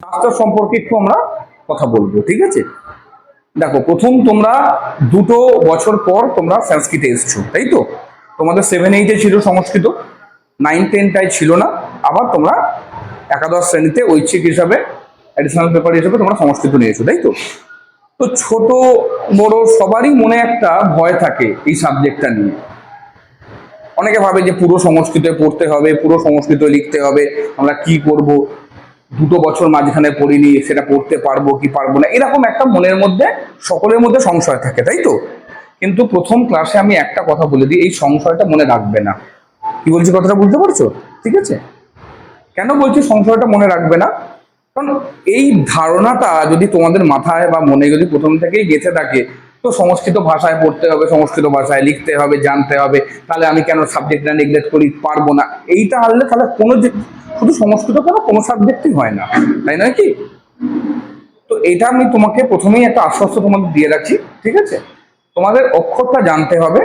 শাস্ত্র সম্পর্কে একটু আমরা কথা বলবো, ঠিক আছে? দেখো, প্রথম তোমরা 2 বছর পর তোমরা সংস্কৃতে এসছো, তাই তো? তোমাদের 7-8-এ ছিল সংস্কৃত, 9-10টায় ছিল না। আবার তোমরা একাদশ শ্রেণীতে ঐচ্ছিক হিসাবে অ্যাডিশনাল পেপার হিসেবে তোমরা সংস্কৃত নিয়েছো, তাই তো? তো ছোট বড় সবারই মনে একটা ভয় থাকে এই সাবজেক্টটা নিয়ে। অনেকে ভাবে যে পুরো সংস্কৃতে পড়তে হবে, পুরো সংস্কৃত লিখতে হবে, আমরা কি করব, 2 বছর মাঝখানে পড়িনি, সেটা পড়তে পারবো কি পারবো না, এরকম একটা মনের মধ্যে সকলের মধ্যে সংশয় থাকে, তাই তো? কিন্তু প্রথম ক্লাসে আমি একটা কথা বলে দিই, এই সংশয়টা মনে রাখবে না। কি বলছি, কথাটা বুঝতে পারছো? ঠিক আছে? কেন বলছি সংশয়টা মনে রাখবে না? কারণ এই ধারণাটা যদি তোমাদের মাথায় বা মনে যদি প্রথম থেকেই গেঁথে থাকে, তো সংস্কৃত ভাষায় পড়তে হবে, সংস্কৃত ভাষায় লিখতে হবে, জানতে হবে, তাহলে আমি কেন সাবজেক্টটা নেগলেক্ট করি, পারবো না, এইটা হারলে তাহলে কোনো যে শুধু সংস্কৃত কেন, কোনো সাবজেক্টই হয় না, তাই নয় কি? তো এটা আমি তোমাকে প্রথমেই একটা আশ্বস্ত তোমাকে দিয়ে রাখছি, ঠিক আছে? তোমাদের অক্ষরটা জানতে হবে,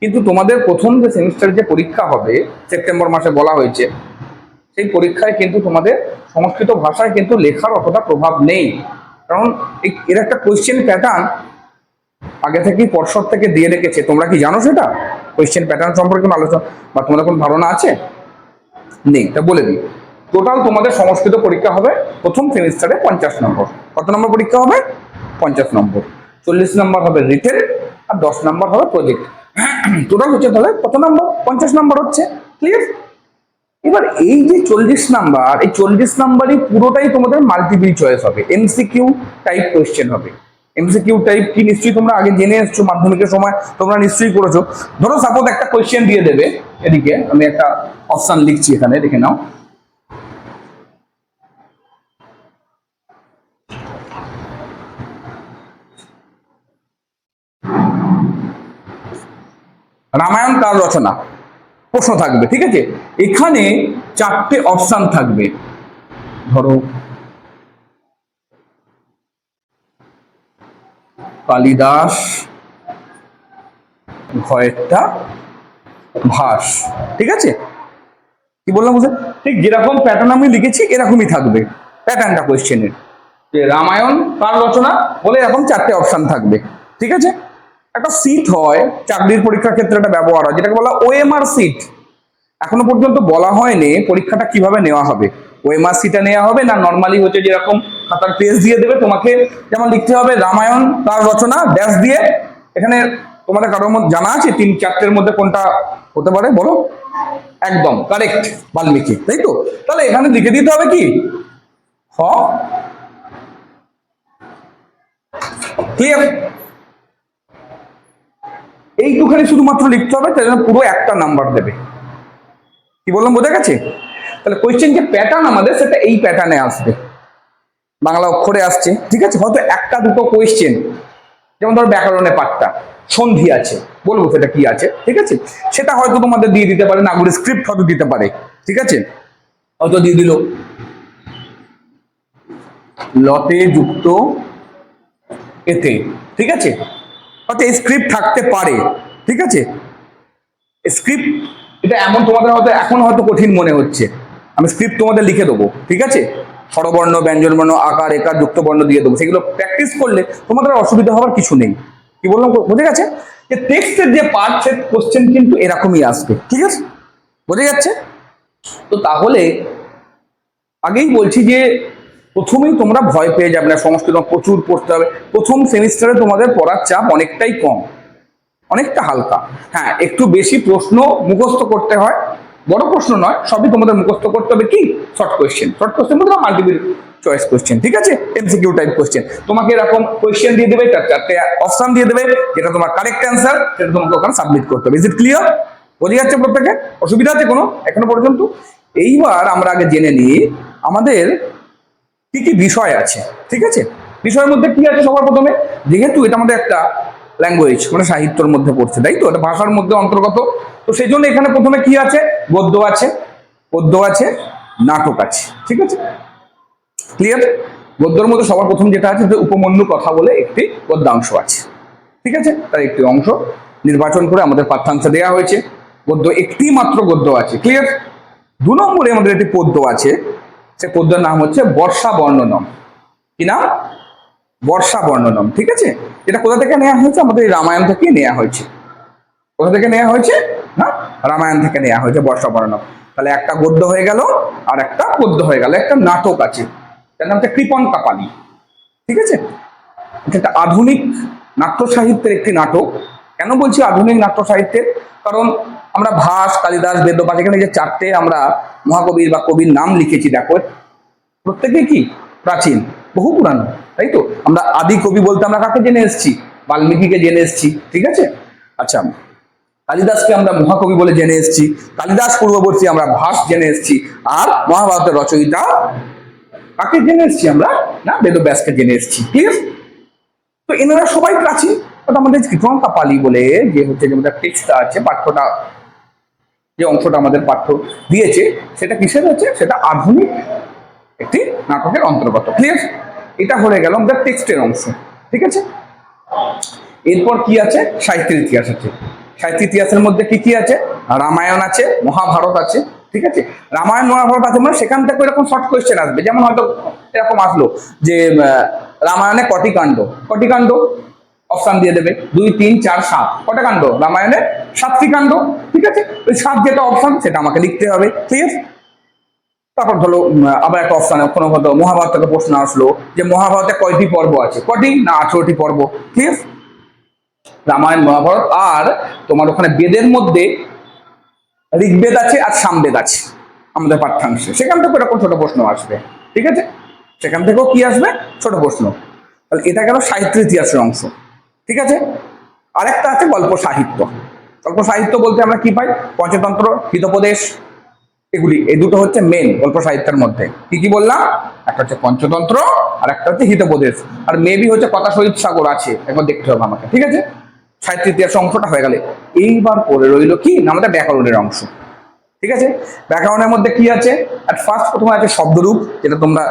কিন্তু তোমাদের প্রথম যে সেমিস্টারের যে পরীক্ষা হবে সেপ্টেম্বর মাসে বলা হয়েছে, সেই পরীক্ষায় কিন্তু তোমাদের সংস্কৃত ভাষায় কিন্তু লেখার অতটা প্রভাব নেই। কারণ এর একটা কোয়েশ্চেন প্যাটার্ন আগে থেকেই পর্ষদ থেকে দিয়ে রেখেছে। তোমরা কি জানো সেটা? কোয়েশ্চেন প্যাটার্ন সম্পর্কে কোনো আলোচনা বা তোমাদের কোনো ধারণা আছে? নেই, তা বলে দিই। টোটাল তোমাদের সংস্কৃত পরীক্ষা হবে প্রথম সেমিস্টারে 50 নম্বর। কত নম্বর পরীক্ষা হবে? 50 নম্বর। 40 নম্বর হবে রিটেন, আর 10 নম্বর হবে প্রজেক্ট। টোটাল হচ্ছে তাহলে কত নম্বর? 50 নম্বর হচ্ছে। ক্লিয়ার? এবার এই যে 40 নাম্বার, এই 40 নাম্বারই পুরোটাই তোমাদের মাল্টিপল চয়েস হবে, এমসিকিউ টাইপ কোয়েশ্চেন হবে। এমসিকিউ টাইপ কি নিশ্চয়ই তোমরা আগে জেনে এসছো, মাধ্যমিকের সময় তোমরা নিশ্চয়ই করেছো। ধরো সাপোজ একটা কোয়েশ্চেন দিয়ে দেবে, এদিকে আমি একটা অপশন লিখছি, এখানে দেখে নাও। রামায়ণ কার রচনা, প্রশ্ন থাকবে, ঠিক আছে? এখানে 4টে অপশন থাকবে। ধরো কালিদাস, ঘয়েরটা, ভাস, ঠিক আছে? কি বললাম বুঝে? ঠিক যেরকম প্যাটার্ন আমি লিখেছি এরকমই থাকবে প্যাটার্নটা কোয়েশ্চেনের, যে রামায়ণ কার রচনা বলে এরকম 4টে অপশন থাকবে, ঠিক আছে? একটা সিট হয় চাকরির পরীক্ষার ক্ষেত্রে, একটা ব্যবহার হয় যেটাকে বলা ওএমআর সিট। এখনো পর্যন্ত বলা হয়নি পরীক্ষাটা কিভাবে নেওয়া হবে, ওএমআর সিটে নেওয়া হবে না নর্মালি হচ্ছে যেরকম খাতার পেজ দিয়ে দেবে, তোমাকে যেমন লিখতে হবে রামায়ণ তার রচনা ড্যাশ দিয়ে। এখানে তোমাদের কারোর মধ্যে জানা আছে 3-4টের মধ্যে কোনটা হতে পারে বলো? একদম কারেক্ট, বাল্মীকি, তাই তো? তাহলে এখানে লিখে দিতে হবে কি হ। ক্লিয়ার? এইটুখানি শুধুমাত্র লিখতে হবে, তাই জন্য পুরো একটা নাম্বার দেবে। কি বললাম, বোঝা গেছে? তাহলে কোয়েশ্চেন যে প্যাটার্ন আমাদের, সেটা এই প্যাটার্নে আসবে, বাংলা অক্ষরে আসছে, ঠিক আছে? হয়তো একটা দুটো কোয়েশ্চেন, যেমন ধরো ব্যাকরণের পাঠটা সন্ধি আছে, বলবো সেটা কি আছে, ঠিক আছে? সেটা হয়তো তোমাদের দিয়ে দিতে পারে, নাগরে স্ক্রিপ্ট হয়তো দিতে পারে, ঠিক আছে? হয়তো দিয়ে দিল লতে যুক্ত এতে, ঠিক আছে? হয়তো এই স্ক্রিপ্ট থাকতে পারে, ঠিক আছে? স্ক্রিপ্ট এটা এমন তোমাদের হয়তো এখন হয়তো কঠিন মনে হচ্ছে, আমি স্ক্রিপ্ট তোমাদের লিখে দেবো, ঠিক আছে? স্বরবর্ণ, ব্যঞ্জনবর্ণ, আকার একার যুক্ত বর্ণ দিয়ে দেবো, সেগুলো প্র্যাকটিস করলে তোমাদের অসুবিধা হওয়ার কিছু নেই। কি বললাম, বুঝে গেছে? যে টেক্সটের যে পার্ট, সে কোশ্চেন কিন্তু এরকমই আসবে, ঠিক আছে? বোঝা যাচ্ছে? তো তাহলে আগেই বলছি যে প্রথমেই তোমরা ভয় পেয়ে যাবে না, সংস্কৃত প্রচুর পড়তে হবে। প্রথম সেমিস্টারে তোমাদের পড়ার চাপ অনেকটাই কম, অনেকটা হালকা। হ্যাঁ, একটু বেশি প্রশ্ন মুখস্থ করতে হয়, বড় প্রশ্ন নয়, সবই তোমাদের মুখস্থ করতে হবে। কি শর্ট কোয়েশ্চেন, শর্ট কোয়েশ্চেন বলতে মাল্টিপল চয়েস কোয়েশ্চেন, ঠিক আছে? এমসিকিউ টাইপ কোয়েশ্চেন তোমাকে এরকম কোয়েশ্চেন দিয়ে দেবে, 4টে অপশন দিয়ে দেবে, যেটা তোমার কারেক্ট অ্যান্সার সেটা তোমাকে ওখানে সাবমিট করতে হবে। Is it clear? বোঝা যাচ্ছে প্রত্যেকে? অসুবিধা আছে কোনো এখনো পর্যন্ত? এইবার আমরা আগে জেনে নিই আমাদের কি কি বিষয় আছে, ঠিক আছে? বিষয়ের মধ্যে কি আছে সবার প্রথমে, যেহেতু এটা আমাদের একটা ল্যাঙ্গুয়েজ, মানে সাহিত্যের মধ্যে পড়ছে, তাই তো? এটা ভাষার মধ্যে অন্তর্গত। তো সেই জন্য এখানে প্রথমে কি আছে, গদ্য আছে, পদ্য আছে, নাটক আছে, ঠিক আছে? ক্লিয়ার? গদ্যের মধ্যে সবার প্রথম যেটা আছে, যে উপমন্যু কথা বলে একটি গদ্যাংশ আছে, ঠিক আছে? তার একটি অংশ নির্বাচন করে আমাদের পাঠ্যাংশে দেওয়া হয়েছে। গদ্য একটি মাত্র গদ্য আছে, ক্লিয়ার? 2 নম্বরে আমাদের একটি পদ্য আছে, সে পদ্যের নাম হচ্ছে বর্ষা বর্ণনম। কি নাম? বর্ষা বর্ণনম। ঠিক আছে, এটা কোথা থেকে নেওয়া হয়েছে? আমাদের এই রামায়ণ থেকে নেওয়া হয়েছে। কোথা থেকে নেওয়া হয়েছে? না, রামায়ণ থেকে নেওয়া হয়েছে বর্ষা বর্ণনম। তাহলে একটা গদ্য হয়ে গেল আর একটা পদ্য হয়ে গেল। একটা নাটক আছে, তার নাম হচ্ছে কৃপণ কাপালি। ঠিক আছে, এটা একটা আধুনিক নাট্য সাহিত্যের একটি নাটক। কেন বলছি আধুনিক নাট্য সাহিত্যের? কারণ আমরা ভাস, কালিদাস, বেদব্যাস, এখানে যে চারটে আমরা মহাকবির বা কবির নাম লিখেছি, দেখো প্রত্যেকে কি প্রাচীন, বহু পুরানো, তাই তো? আমরা আদি কবি বলতে আমরা কাকে জেনে এসেছি? বাল্মীকিকে জেনে এসেছি। ঠিক আছে, আচ্ছা, কালিদাসকে আমরা মহাকবি বলে জেনে এসেছি, কালিদাস পূর্ববর্তী আমরা ভাস জেনে এসেছি, আর মহাভারতের রচয়িতা কাকে জেনে এসেছি আমরা? না, বেদব্যাসকে জেনে এসেছি। ঠিক আছে, তো এনারা সবাই প্রাচীন। আমাদের কৃপণ কাপালি বলে যে হচ্ছে যে আমাদের টেক্সটটা আছে, পাঠ্যটা, যে অংশটা আমাদের পাঠ্য দিয়েছে, সেটা কিসের হচ্ছে? সেটা আধুনিক একটি নাটকের অন্তর্গত। ক্লিয়ার? এটা হয়ে গেল আমাদের টেক্সটের অংশ। ঠিক আছে, এরপর কি আছে? সাহিত্যের ইতিহাস আছে। সাহিত্য ইতিহাসের মধ্যে কি কি আছে? রামায়ণ আছে, মহাভারত আছে। ঠিক আছে, রামায়ণ মহাভারত আছে মানে সেখান থেকে এরকম শর্ট কোয়েশ্চেন আসবে। যেমন হয়তো এরকম আসলো যে রামায়ণে কটি কাণ্ড? কটি কাণ্ড? অপশন দিয়ে দেবে 2, 3, 4, 7। কটা কাণ্ড রামায়ণে? 7টি কাণ্ড। ঠিক আছে, ওই 7 যেটা অপশন সেটা আমাকে লিখতে হবে। ঠিক আছে, তারপর ধরো আবার একটা অপশানে কোনো হয়তো মহাভারত থেকে প্রশ্ন আসলো যে মহাভারতে কয়টি পর্ব আছে? কটি? না, 18টি পর্ব। ঠিক আছে, রামায়ণ মহাভারত। আর তোমার ওখানে বেদের মধ্যে ঋগ্বেদ আছে আর সামবেদ আছে আমাদের পাঠ্যাংশে, সেখান থেকে এরকম ছোট প্রশ্ন আসবে। ঠিক আছে, সেখান থেকেও কি আসবে? ছোট প্রশ্ন। তাহলে এটা গেল সাহিত্য ইতিহাসের অংশ। ঠিক আছে, আরেকটা আছে গল্প সাহিত্য। গল্প সাহিত্য বলতে আমরা কি পাই? পঞ্চতন্ত্র, হিতোপদেশ, এগুলি, এই দুটো হচ্ছে মেন গল্প সাহিত্যের মধ্যে। কি কি বললাম? একটা হচ্ছে পঞ্চতন্ত্র আর একটা হচ্ছে হিতোপদেশ, আর মেবি হচ্ছে কথা শহীদ সাগর আছে, একবার দেখতে হবে আমাকে। ঠিক আছে, সাহিত্য ইতিহাস অংশটা হয়ে গেলে এইবার পরে রইল কি না আমাদের ব্যাকরণের অংশ। ঠিক আছে, ব্যাকরণের মধ্যে কি আছে? অ্যাট ফার্স্ট প্রথমে আছে শব্দরূপ, যেটা তোমরা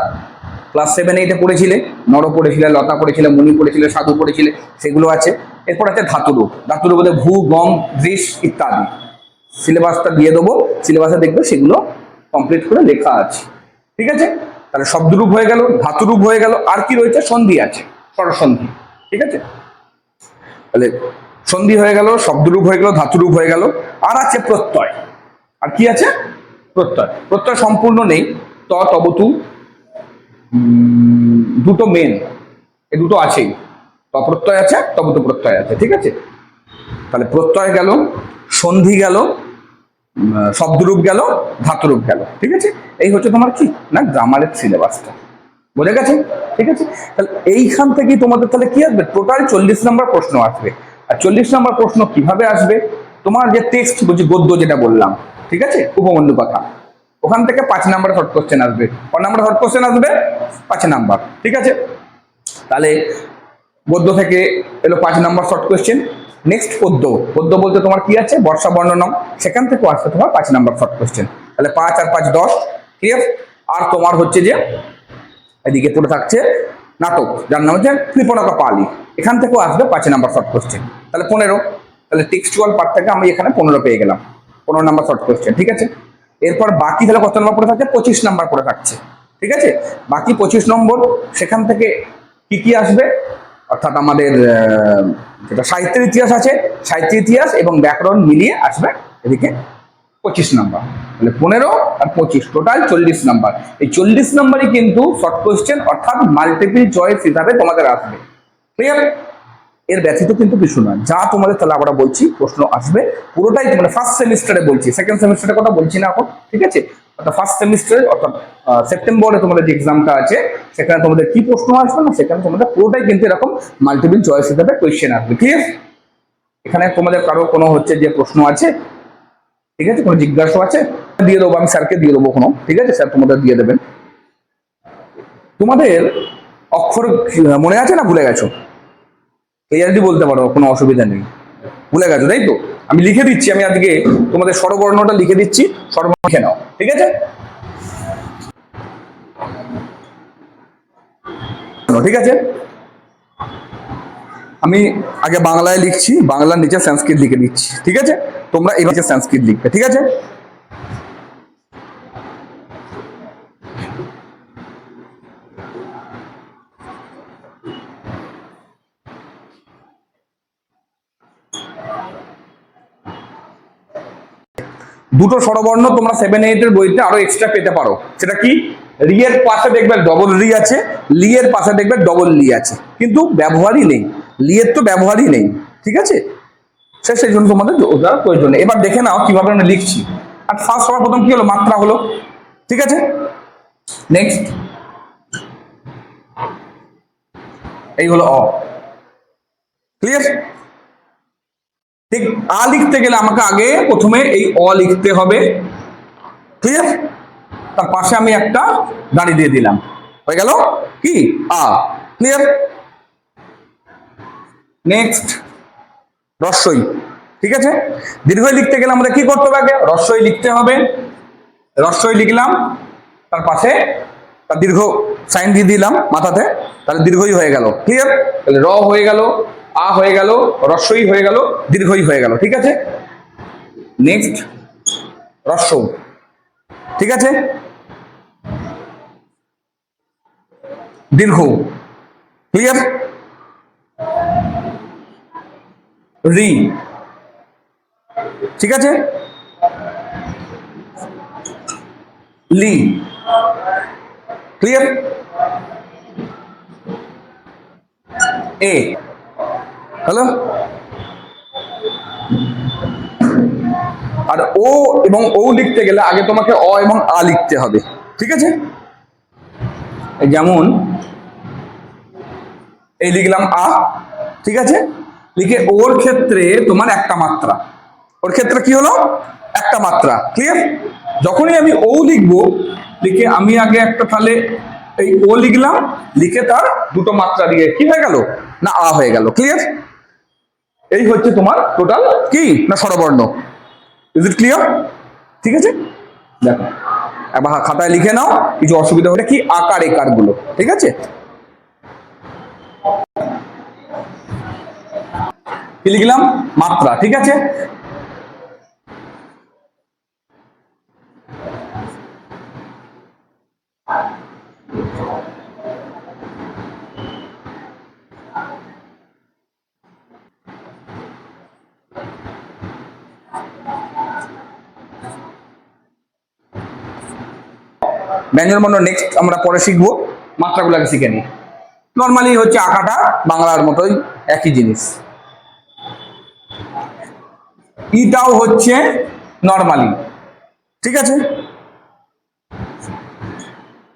ক্লাস 7-8 পড়েছিলে। নর পড়েছিলে, লতা পড়েছিলে, মুনি পড়েছিলে, সাধু পড়েছিলে, সেগুলো আছে। এরপর আছে ধাতুরূপ। ধাতুরূপ বলতে ভূ, গম, দৃশ ইত্যাদি। সিলেবাসটা দিয়ে দেবো, সিলেবাসে দেখবে সেগুলো কমপ্লিট করে লেখা আছে। ঠিক আছে, তাহলে শব্দরূপ হয়ে গেল, ধাতুরূপ হয়ে গেল, আর কি রয়েছে? সন্ধি আছে, স্বরসন্ধি। ঠিক আছে, তাহলে সন্ধি হয়ে গেল, শব্দরূপ হয়ে গেল, ধাতুরূপ হয়ে গেল, আর আছে প্রত্যয়। আর কি আছে? প্রত্যয়। প্রত্যয় সম্পূর্ণ নেই, ত, তবতু, দুটো মেন, এই দুটো আছেই। ত প্রত্যয় আছে, তবতু প্রত্যয় আছে। ঠিক আছে, তাহলে প্রত্যয় গেল, সন্ধি গেল, শব্দরূপ গেল, ধাতুরূপ গেল। ঠিক আছে, এই হচ্ছে তোমার কি না গ্রামারের সিলেবাসটা। বোঝা গেছে? ঠিক আছে, তাহলে এইখান থেকেই তোমাদের তাহলে কি আসবে? টোটাল 40 নম্বর প্রশ্ন আসবে। আর 40 নম্বর প্রশ্ন কিভাবে আসবে? তোমার যে টেক্সট বলছি, গদ্য যেটা বললাম, ঠিক আছে, উপবন্ধু কথা, ওখান থেকে 5 নম্বর শর্ট কোশ্চেন আসবে। ক নাম্বার শর্ট কোশ্চেন আসবে? 5 নাম্বার। ঠিক আছে, তাহলে গদ্য থেকে এলো 5 নম্বর শর্ট কোয়েশ্চেন। নেক্সট পদ্য। পদ্য বলতে তোমার কি আছে? বর্ষা বর্ণনম, সেখান থেকে আসবে তোমার 5 নম্বর শর্ট কোয়েশ্চেন। তাহলে 5 আর 5 10। ক্লিয়ার? আর তোমার হচ্ছে যে এদিকে পড়ে থাকছে নাটক, যার নাম হচ্ছে কৃপণকা পালি, এখান থেকেও আসবে 5 নম্বর শর্ট কোয়েশ্চেন। তাহলে 15। তাহলে টেক্সচুয়াল পার্ট থেকে আমি এখানে 15 পেয়ে গেলাম, 15 নম্বর শর্ট কোয়েশ্চেন। ঠিক আছে, এরপর বাকি তাহলে কত নম্বর পড়ে থাকছে? 25 নম্বর পড়ে থাকছে। ঠিক আছে, বাকি 25 নম্বর, সেখান থেকে কি কি আসবে? অর্থাৎ আমাদের যেটা সাহিত্যের ইতিহাস আছে, সাহিত্য ইতিহাস এবং ব্যাকরণ মিলিয়ে আসবে এদিকে 25 নাম্বার। তাহলে 15 আর 25 টোটাল 40 নাম্বার। এই 40 নাম্বারই কিন্তু শর্ট কোয়েশ্চেন অর্থাৎ মাল্টিপল চয়েস হিসাবে তোমাদের আসবে। ক্লিয়ার? এর ব্যতীত কিন্তু কিছু নয়, যা তোমাদের তাহলে আমরা বলছি প্রশ্ন আসবে পুরোটাই মানে ফার্স্ট সেমিস্টারে বলছি, সেকেন্ড সেমিস্টারের কথা বলছি না এখন। ঠিক আছে, অর্থাৎ ফার্স্ট সেমিস্টারে অর্থাৎ সেপ্টেম্বরে তোমাদের যে এক্সামটা আছে, সেখানে তোমাদের কি প্রশ্ন আসবে না, সেখানে তোমাদের পুরোটাই কিন্তু এরকম মাল্টিপল চয়েস হিসাবে কোয়েশ্চেন আসবে। ক্লিয়ার? এখানে তোমাদের কারো কোনো হচ্ছে যে প্রশ্ন আছে, ঠিক আছে, কোনো জিজ্ঞাসা আছে, দিয়ে দেবো, আমি স্যারকে দিয়ে দেবো কোনো। ঠিক আছে, স্যার তোমাদের দিয়ে দেবেন। তোমাদের অক্ষর মনে আছে না ভুলে গেছো? ক্লিয়ারলি বলতে পারো, কোনো অসুবিধা নেই। ভুলে গেছো তাই তো? আমি লিখে দিচ্ছি, আমি আজকে তোমাদের স্বরবর্ণটা লিখে দিচ্ছি, স্বরবর্ণ লিখে নাও। ঠিক আছে, ঠিক আছে, আমি আগে বাংলায় লিখছি, বাংলার নিচে সংস্কৃত লিখে দিচ্ছি। ঠিক আছে, তোমরা এই নিচে সংস্কৃত লিখবে। ঠিক আছে, দুটো স্বরবর্ণ তোমরা 7-8 এর বইতে আরো এক্সট্রা পেতে পারো। সেটা কি, রি এর পাশে দেখবে ডবল রি আছে, লি এর পাশে দেখবে ডবল লি আছে, কিন্তু ব্যবহারই নেই, লি এর তো ব্যবহারই নেই। ঠিক আছে, সেই জন্য তোমাদের ওটার প্রয়োজন নেই। এবার দেখে নাও কিভাবে আমরা লিখছি। আর ফার্স্ট সবার প্রথম কি হলো, মাত্রা হলো। ঠিক আছে, নেক্সট এই হলো অ। ক্লিয়ার? ঠিক, আ লিখতে গেলে আমাকে আগে প্রথমে এই অ লিখতে হবে। ক্লিয়ার? তার পাশে আমি একটা দাঁড়ি দিয়ে দিলাম, হয়ে গেল কি আ। ক্লিয়ার? নেক্সট রস্বই। ঠিক আছে, দীর্ঘই লিখতে গেলে আমাদের কি করতে হবে, আগে রস্বই লিখতে হবে। রস্বই লিখলাম, তার পাশে তার দীর্ঘ সাইন দিয়ে দিলাম মাথাতে, তাহলে দীর্ঘই হয়ে গেল। ক্লিয়ার? তাহলে র হয়ে গেল, আ হয়ে গেল, রস্বই হয়ে গেল, দীর্ঘই হয়ে গেল। ঠিক আছে, নেক্সট রস্ব। ঠিক আছে, দীর্ঘ। ক্লিয়ার? রি। ঠিক আছে, লি। ক্লিয়ার? এ। হ্যালো? আর ও এবং ও লিখতে গেলে আগে তোমাকে অ এবং আ লিখতে হবে। ঠিক আছে, যেমন এই লিখলাম আ। ঠিক আছে, লিখে ওর ক্ষেত্রে তোমার একটা মাত্রা, ওর ক্ষেত্রে কি হলো, একটা মাত্রা। ক্লিয়ার? যখনই আমি ও লিখবো, লিখে আমি আগে একটা তাহলে এই ও লিখলাম, লিখে তার দুটো মাত্রা দিয়ে কি হয়ে গেল না আ হয়ে গেল। ক্লিয়ার? এই হচ্ছে তোমার টোটাল কি না স্বরবর্ণ। Is it clear? ঠিক আছে, দেখো একবার খাতায় লিখে নাও, কিছু অসুবিধা হলে কি আকার একার গুলো। ঠিক আছে, কি লিখলাম, মাত্রা। ঠিক আছে, ব্যঞ্জনবর্ণ নেক্সট আমরা পরে শিখবো, মাত্রাগুলোকে শিখে নিই। নর্মালি হচ্ছে আঁকাটা বাংলার মতোই একই জিনিস। ইটাও হচ্ছে নর্মালি। ঠিক আছে,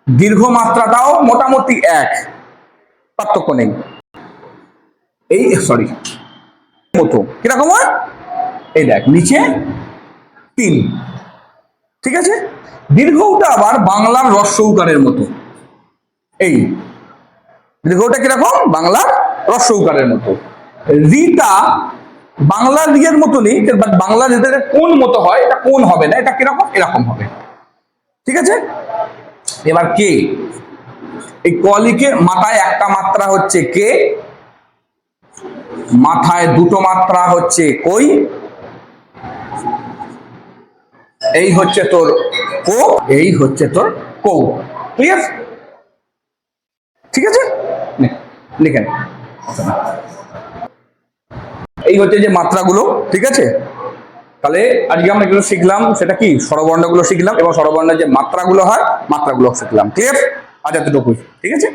দীর্ঘ মাত্রাটাও মোটামুটি এক, পার্থক্য নেই। এই সরি মতো কিরকম হয়, এই দেখ নিচে 3। ঠিক আছে, দীর্ঘটা আবার বাংলার হ্রস্ব উকারের মতো। এই দীর্ঘটা কিরকম, বাংলার হ্রস্ব উকারের মতো। রিটা বাংলার রিয়ের মতনই, বাট বাংলার রিতে কোন মতো হয়, এটা কোন হবে না, এটা কিরকম এরকম হবে। ঠিক আছে, এবার কে, এই কলিকে মাথায় একটা মাত্রা হচ্ছে কে, মাথায় দুটো মাত্রা হচ্ছে কই, এই হচ্ছে তোর কো, এই হচ্ছে তোর কৌ। ক্লিয়ার? ঠিক আছে, লিখেন। এই হচ্ছে যে মাত্রাগুলো। ঠিক আছে, তাহলে আজকে আমরা যেগুলো শিখলাম সেটা কি, স্বরবর্ণগুলো শিখলাম এবং স্বরবর্ণের যে মাত্রাগুলো হয় মাত্রাগুলো শিখলাম। ক্লিয়ার? আজ এতটুকুই। ঠিক আছে।